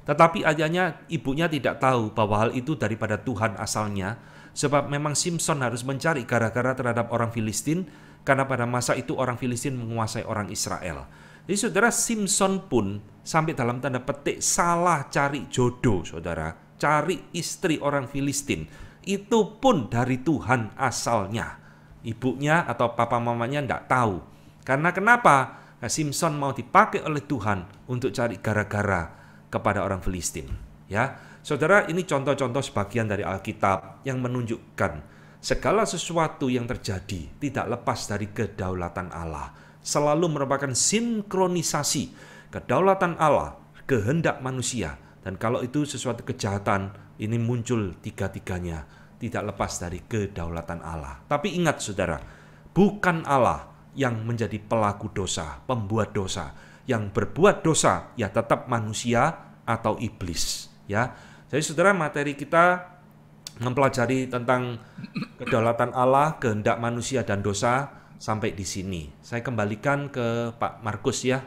Tetapi ayahnya, ibunya tidak tahu bahwa hal itu daripada Tuhan asalnya, sebab memang Simson harus mencari gara-gara terhadap orang Filistin, karena pada masa itu orang Filistin menguasai orang Israel. Jadi saudara, Simson pun sampai dalam tanda petik salah cari jodoh, saudara. Cari istri orang Filistin. Itu pun dari Tuhan asalnya. Ibunya atau papa mamanya tidak tahu. Karena kenapa? Nah, Simson mau dipakai oleh Tuhan untuk cari gara-gara kepada orang Filistin. Ya, saudara, ini contoh-contoh sebagian dari Alkitab yang menunjukkan segala sesuatu yang terjadi tidak lepas dari kedaulatan Allah. Selalu merupakan sinkronisasi kedaulatan Allah, kehendak manusia. Dan kalau itu sesuatu kejahatan, ini muncul tiga-tiganya. Tidak lepas dari kedaulatan Allah. Tapi ingat saudara, bukan Allah yang menjadi pelaku dosa, pembuat dosa. Yang berbuat dosa ya tetap manusia atau iblis. Ya, jadi saudara, materi kita mempelajari tentang kedaulatan Allah, kehendak manusia dan dosa sampai di sini. Saya kembalikan ke Pak Markus ya.